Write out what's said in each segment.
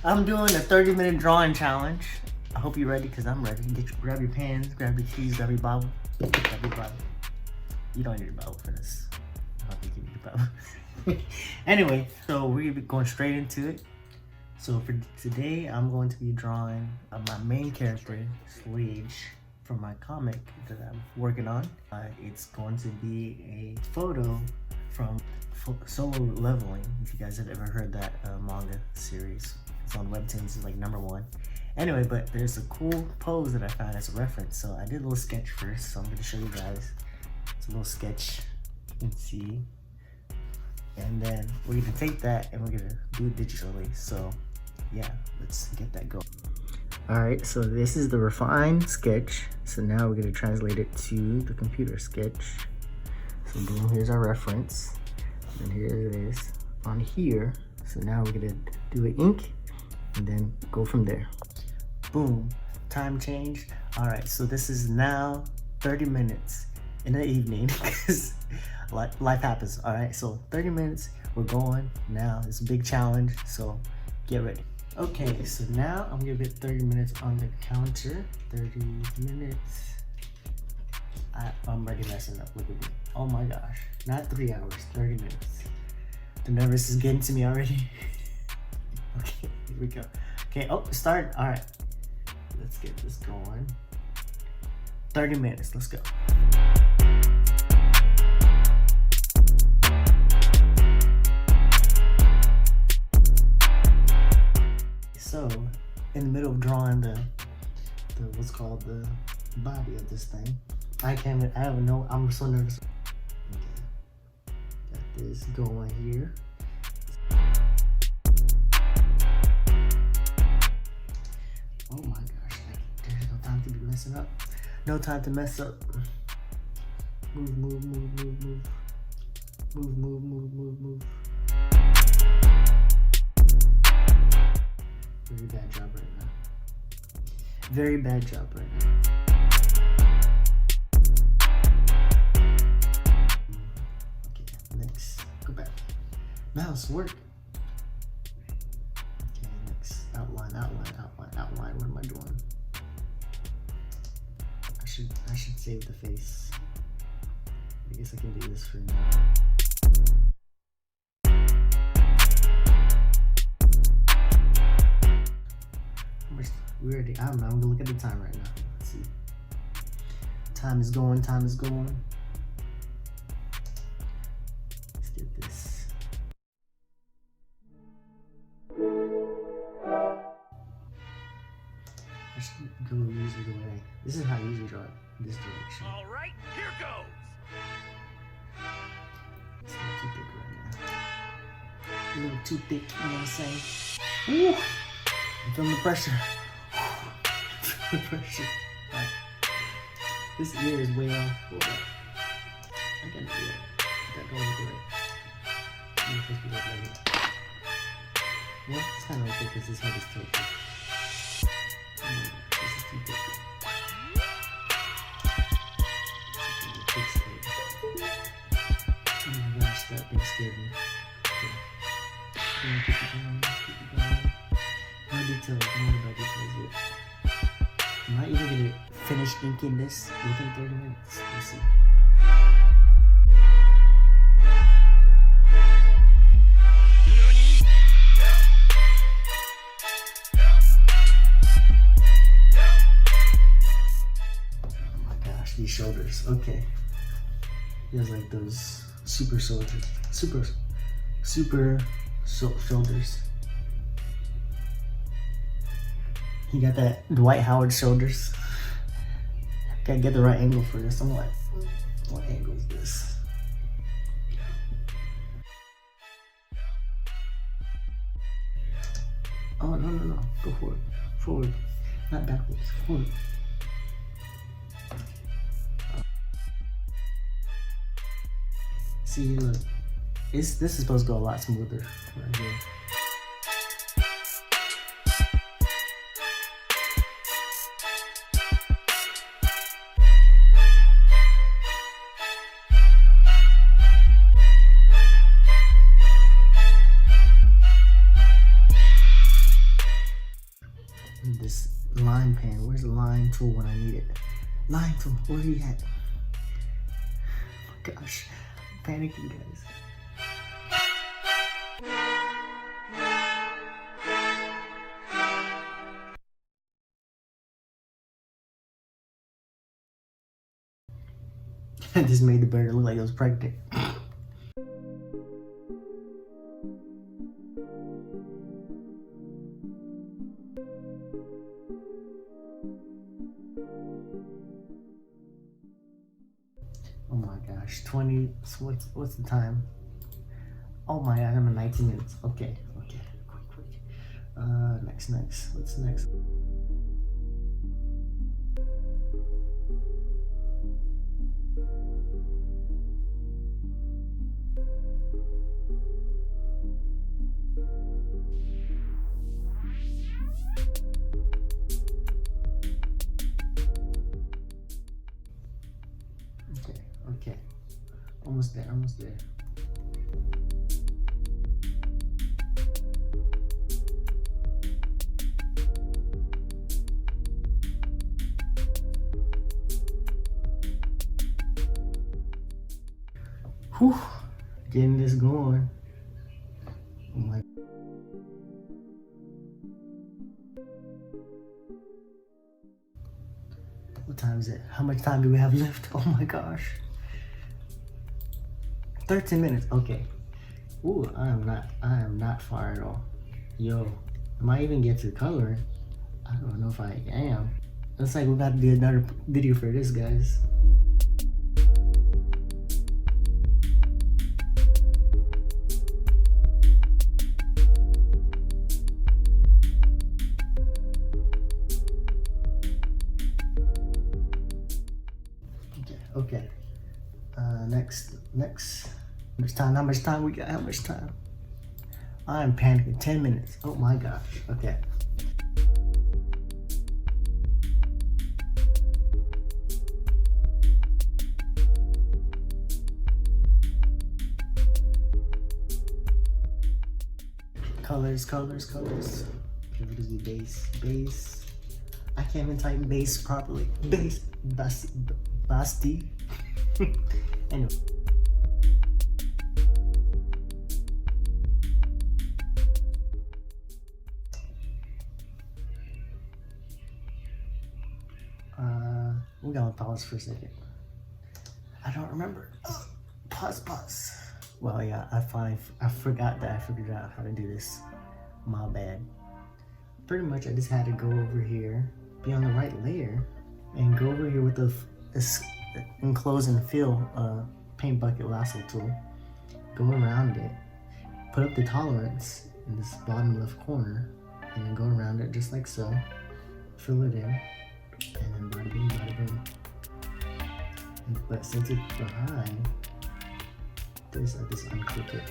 I'm doing a 30-minute drawing challenge. I hope you're ready because I'm ready. Grab your pens, grab your keys, grab your Bible. Grab your Bible. You don't need a Bible for this. I don't think you need a Bible. Anyway, so we're gonna be going straight into it. So for today, I'm going to be drawing my main character, Slage, from my comic that I'm working on. It's going to be a photo from Solo Leveling, if you guys have ever heard that manga series. It's on Webtoons, it's like #1. Anyway, but there's a cool pose that I found as a reference, so I did a little sketch first, so I'm going to show you guys. It's a little sketch, you can see. And then we're going to take that and we're going to do it digitally, so yeah, let's get that going. Alright, so this is the refined sketch, so now we're going to translate it to the computer sketch. So boom, here's our reference, and here it is on here. So now we're going to do an ink and then go from there. Boom, time changed. All right, so this is now 30 minutes in the evening because life happens. All right, so 30 minutes, we're going now. It's a big challenge, so get ready. Okay, so now I'm gonna get 30 minutes on the counter. 30 minutes. I'm already messing up, look at me. Oh my gosh, not 3 hours, 30 minutes. The nervous is getting to me already. Okay, here we go. Okay, oh, start. All right, let's get this going. 30 minutes, let's go. So, in the middle of drawing the what's called the body of this thing, I don't know, I'm so nervous. Okay, got this going here. Oh my gosh, there's no time to be messing up. No time to mess up. Move, move, move, move, move. Move, move, move, move, move. Very bad job right now. Very bad job right now. Okay, next. Go back. Mouse, work. Outline, outline, outline, outline. What am I doing? I should save the face. I guess I can do this for now. I don't know, I'm gonna look at the time right now. Let's see. Time is going, time is going. Let's get this. I should usually go way. This is how I usually draw it, this direction. All right, here goes. It's a little too thick right now. A little too thick, you know what I'm saying? Ooh, I'm feeling the pressure. The pressure. Right. This ear is way off. Hold up. I gotta do that. That don't look right. I'm supposed to be like that. Well, it's kind of okay because this head is tilted. Oh my God, this is too thick. Oh my gosh, that thing scared me. Okay. Keep it going, keep it going. No details, don't worry about details yet. I'm not even gonna finish inking this within 30 minutes. Let's see. These shoulders, okay. He has like those super shoulders. He got that Dwight Howard shoulders. Gotta get the right angle for this. I'm like, what angle is this? Oh, no. Go forward. Forward. Not backwards. Forward. See, look, this is supposed to go a lot smoother right here. tool when I need it. Line tool, where are you at? Oh my gosh, I'm panicking, guys. This made the bird look like it was pregnant. Oh my gosh, 20, so what's the time? Oh my god, I'm at 19 minutes. Okay, quick. Next, what's next? Okay. Almost there. Whew, getting this going. Oh my. What time is it? How much time do we have left? Oh my gosh. 13 minutes, okay. Ooh, I am not far at all. Yo, I might even get to coloring. I don't know if I am. Looks like we got to do another video for this, guys. Okay. Next. How much time we got? How much time? I'm panicking. 10 minutes. Oh my gosh. Okay. Colors. Okay, what is the base? I can't even type base properly. Basti. Anyway. We're gonna pause for a second. I don't remember. Pause. Well, yeah, I forgot that I figured out how to do this. My bad. Pretty much, I just had to go over here, be on the right layer, and go over here with this enclose and fill paint bucket lasso tool. Go around it, put up the tolerance in this bottom left corner, and then go around it just like so. Fill it in, and then bada bing, bada boom. But since it's behind this, I just unclick it.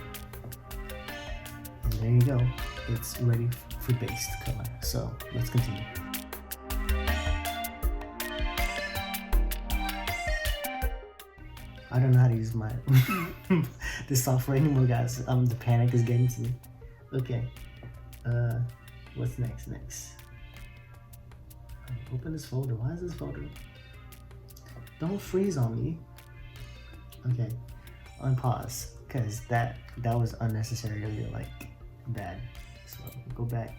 And there you go. It's ready for base color. So let's continue. I don't know how to use my this software anymore, guys. The panic is getting to me. Okay. What's next? Open this folder. Why is this folder? Don't freeze on me. Okay. Unpause. Because that was unnecessarily like bad. So go back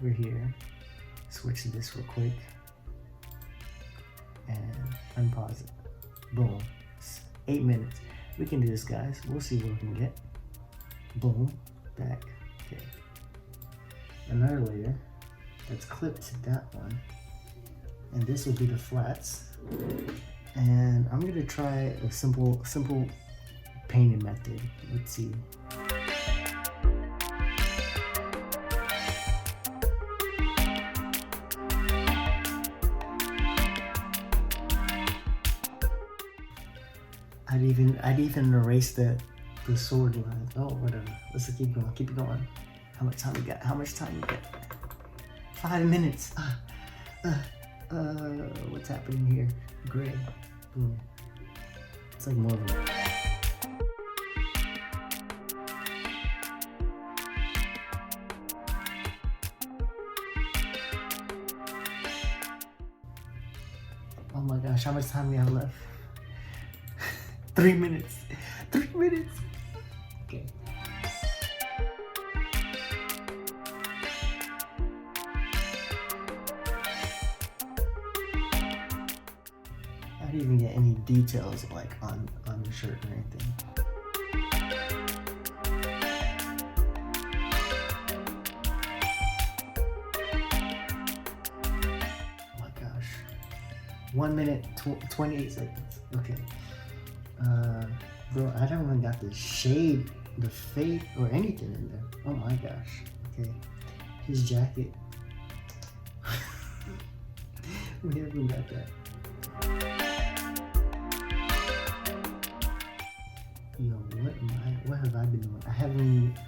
over here. Switch to this real quick. And unpause it. Boom. 8 minutes. We can do this, guys. We'll see what we can get. Boom. Back. Okay. Another layer that's clipped to that one. And this will be the flats. And I'm gonna try a simple painting method. Let's see. I'd even erase the sword line. Oh, whatever. Let's keep going. How much time we got? 5 minutes. What's happening here? Gray. Boom. It's like more of a... my gosh, how much time do we have left? 3 minutes. 3 minutes. Okay. I didn't even get any details like on the shirt or anything. Oh my gosh. 1 minute 28 seconds. Okay. Bro, I haven't even got the shade, the fade, or anything in there. Oh my gosh. Okay. His jacket. We haven't got that. Yo, what have I been doing?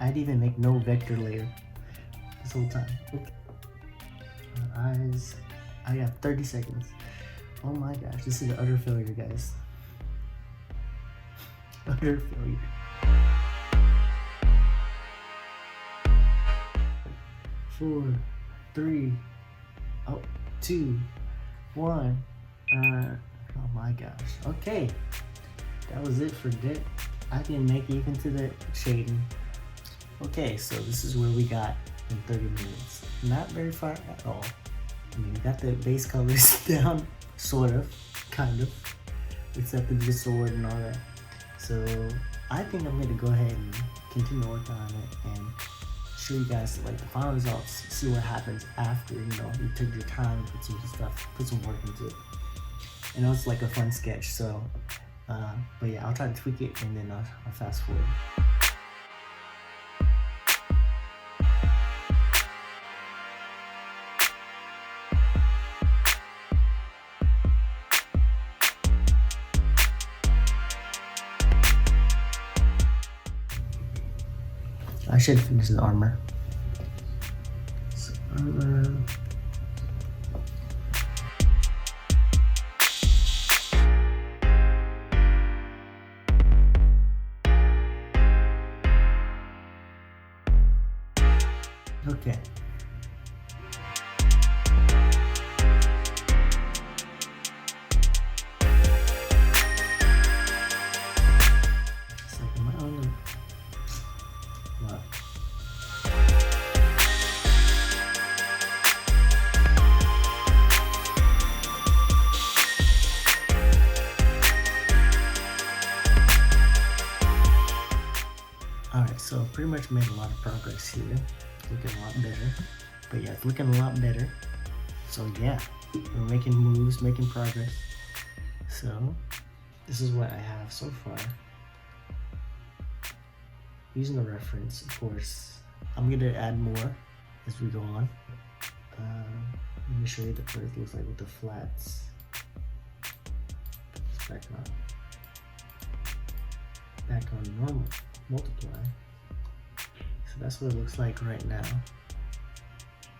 I didn't even make no vector layer this whole time. Okay. Eyes, I got 30 seconds. Oh my gosh, this is an utter failure, guys. Utter failure. 4, 3, 2, 1. Oh my gosh. Okay, that was it for that. I didn't make it even to the shading. Okay, so this is where we got in 30 minutes. Not very far at all. I mean, we got the base colors down, sort of, kind of, except for the sword and all that. So I think I'm gonna go ahead and continue working on it and show you guys like the final results, see what happens after, you know, you took your time, put some stuff, put some work into it. And it was like a fun sketch, so but yeah, I'll try to tweak it and then I'll fast forward. I should finish the armor. So, okay. It's like, am I on the... Wow. Alright, so pretty much made a lot of progress here. Looking a lot better. But yeah, it's looking a lot better. So yeah, we're making moves, making progress. So this is what I have so far. Using the reference, of course. I'm gonna add more as we go on. Let me show you what it looks like with the flats. It's back on normal, multiply. So that's what it looks like right now.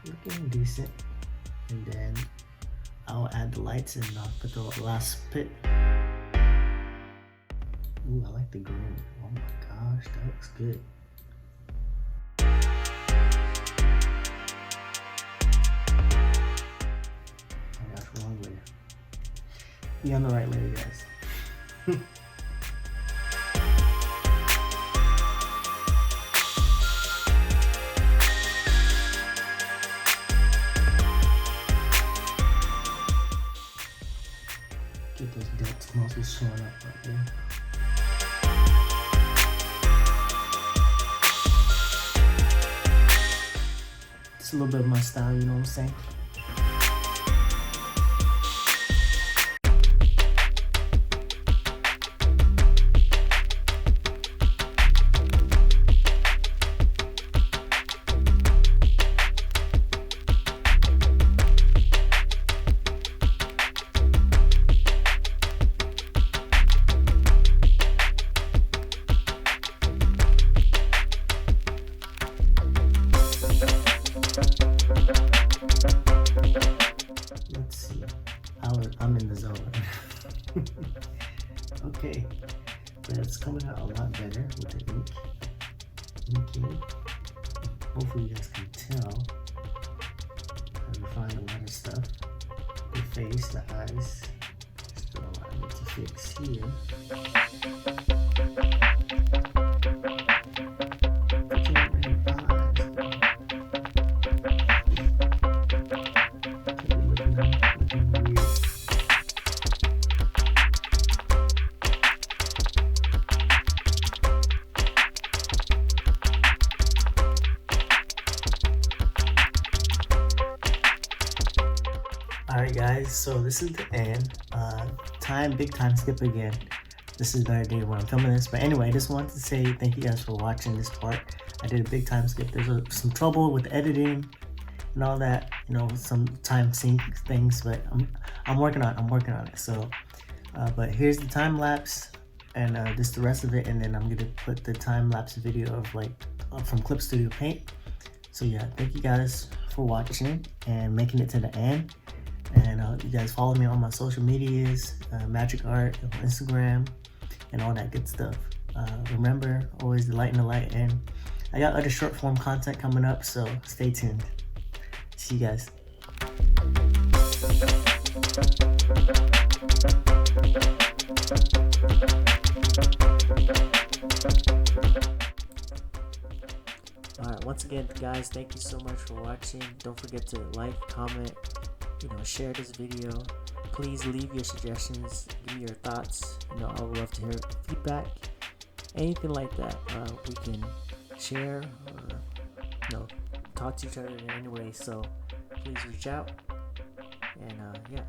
Looking decent. And then I'll add the lights and I'll put the last bit. Ooh, I like the green. Oh my gosh, that looks good. Oh gosh, wrong layer. Be on the right layer, guys. Get those delts mostly showing up right there. It's a little bit of my style, you know what I'm saying? Let's see. I'm in the zone. Okay, but it's coming out a lot better with the ink. Inking. Hopefully you guys can tell. I refined a lot of stuff. The face, the eyes, Alright guys, so this is the end. Big time skip again. This is another day when I'm filming this, but anyway, I just wanted to say thank you guys for watching this part. I did a big time skip. There's some trouble with editing and all that, you know, some time sync things, but I'm working on it. So but here's the time lapse, and this the rest of it, and then I'm gonna put the time lapse video of from Clip Studio Paint. So yeah, thank you guys for watching and making it to the end. And you guys follow me on my social medias, Magic Art, Instagram, and all that good stuff. Remember, always delight in the light, and I got other short form content coming up, so stay tuned. See you guys. Alright, once again guys, thank you so much for watching. Don't forget to like, comment, share this video. Please leave your suggestions, give me your thoughts. I would love to hear feedback, anything like that. We can share or talk to each other in any way, so please reach out. And yeah.